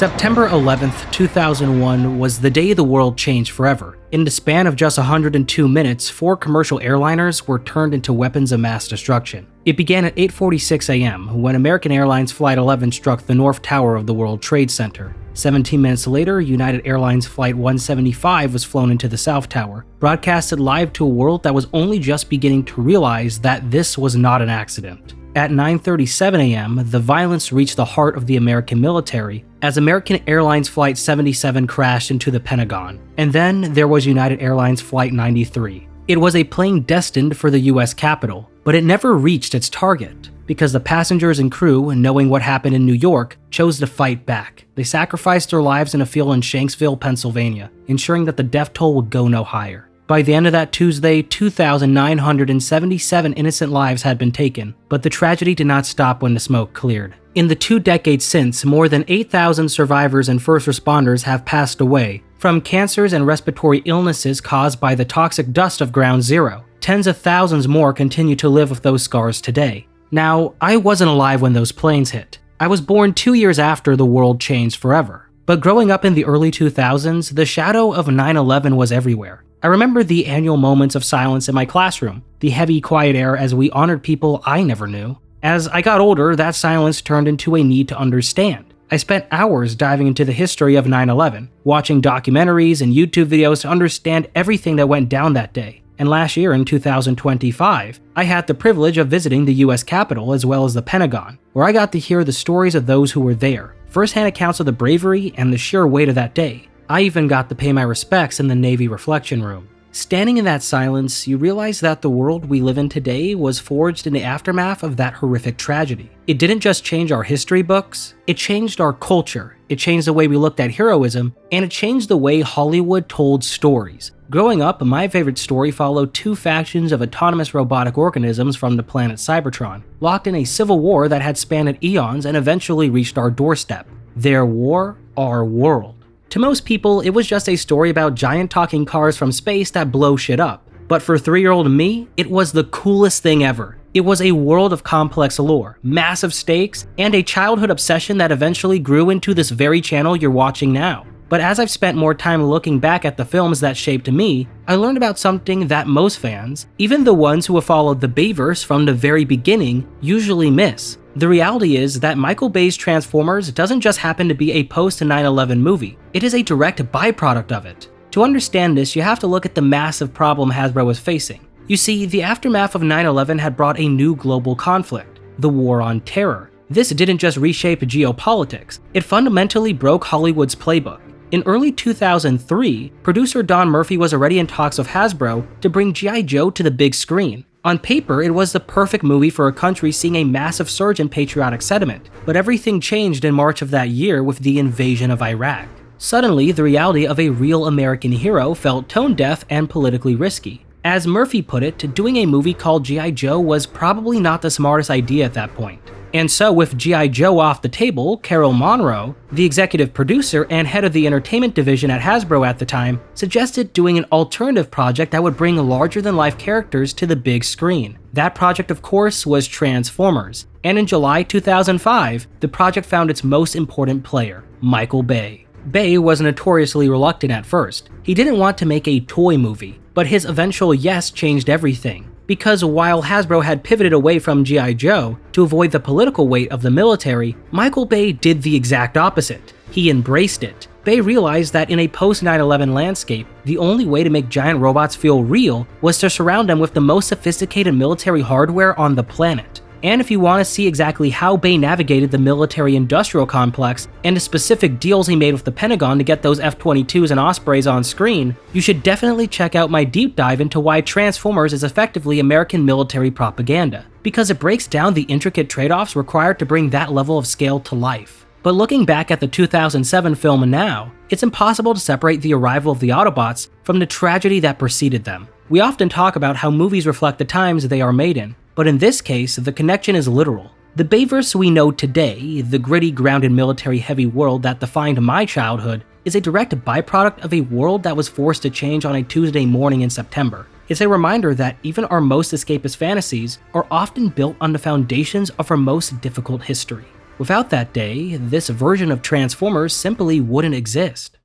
September 11th, 2001 was the day the world changed forever. In the span of just 102 minutes, 4 commercial airliners were turned into weapons of mass destruction. It began at 8:46 a.m. when American Airlines Flight 11 struck the North Tower of the World Trade Center. 17 minutes later, United Airlines Flight 175 was flown into the South Tower, broadcasted live to a world that was only just beginning to realize that this was not an accident. At 9:37 a.m., the violence reached the heart of the American military as American Airlines Flight 77 crashed into the Pentagon. And then there was United Airlines Flight 93. It was a plane destined for the US Capitol, but it never reached its target because the passengers and crew, knowing what happened in New York, chose to fight back. They sacrificed their lives in a field in Shanksville, Pennsylvania, ensuring that the death toll would go no higher. By the end of that Tuesday, 2,977 innocent lives had been taken, but the tragedy did not stop when the smoke cleared. In the 2 decades since, more than 8,000 survivors and first responders have passed away from cancers and respiratory illnesses caused by the toxic dust of Ground Zero. Tens of thousands more continue to live with those scars today. Now, I wasn't alive when those planes hit. I was born 2 years after the world changed forever. But growing up in the early 2000s, the shadow of 9/11 was everywhere. I remember the annual moments of silence in my classroom, the heavy, quiet air as we honored people I never knew. As I got older, that silence turned into a need to understand. I spent hours diving into the history of 9/11, watching documentaries and YouTube videos to understand everything that went down that day. And last year in 2025, I had the privilege of visiting the US Capitol as well as the Pentagon, where I got to hear the stories of those who were there, first-hand accounts of the bravery and the sheer weight of that day. I even got to pay my respects in the Navy reflection room. Standing in that silence, you realize that the world we live in today was forged in the aftermath of that horrific tragedy. It didn't just change our history books, it changed our culture, it changed the way we looked at heroism, and it changed the way Hollywood told stories. Growing up, my favorite story followed 2 factions of autonomous robotic organisms from the planet Cybertron, locked in a civil war that had spanned eons and eventually reached our doorstep. Their war, our world. To most people, it was just a story about giant talking cars from space that blow shit up. But for 3-year-old me, it was the coolest thing ever. It was a world of complex lore, massive stakes, and a childhood obsession that eventually grew into this very channel you're watching now. But as I've spent more time looking back at the films that shaped me, I learned about something that most fans, even the ones who have followed the Bayverse from the very beginning, usually miss. The reality is that Michael Bay's Transformers doesn't just happen to be a post-9/11 movie, it is a direct byproduct of it. To understand this, you have to look at the massive problem Hasbro was facing. You see, the aftermath of 9/11 had brought a new global conflict, the War on Terror. This didn't just reshape geopolitics, it fundamentally broke Hollywood's playbook. In early 2003, producer Don Murphy was already in talks with Hasbro to bring G.I. Joe to the big screen. On paper, it was the perfect movie for a country seeing a massive surge in patriotic sentiment, but everything changed in March of that year with the invasion of Iraq. Suddenly, the reality of a real American hero felt tone-deaf and politically risky. As Murphy put it, doing a movie called G.I. Joe was probably not the smartest idea at that point. And so with G.I. Joe off the table, Carol Monroe, the executive producer and head of the entertainment division at Hasbro at the time, suggested doing an alternative project that would bring larger-than-life characters to the big screen. That project, of course, was Transformers. And in July 2005, the project found its most important player, Michael Bay. Bay was notoriously reluctant at first. He didn't want to make a toy movie, but his eventual yes changed everything. Because while Hasbro had pivoted away from G.I. Joe to avoid the political weight of the military, Michael Bay did the exact opposite. He embraced it. Bay realized that in a post-9/11 landscape, the only way to make giant robots feel real was to surround them with the most sophisticated military hardware on the planet. And if you want to see exactly how Bay navigated the military-industrial complex and the specific deals he made with the Pentagon to get those F-22s and Ospreys on screen, you should definitely check out my deep dive into why Transformers is effectively American military propaganda, because it breaks down the intricate trade-offs required to bring that level of scale to life. But looking back at the 2007 film now, it's impossible to separate the arrival of the Autobots from the tragedy that preceded them. We often talk about how movies reflect the times they are made in, but in this case, the connection is literal. The Bayverse we know today, the gritty, grounded, military-heavy world that defined my childhood, is a direct byproduct of a world that was forced to change on a Tuesday morning in September. It's a reminder that even our most escapist fantasies are often built on the foundations of our most difficult history. Without that day, this version of Transformers simply wouldn't exist.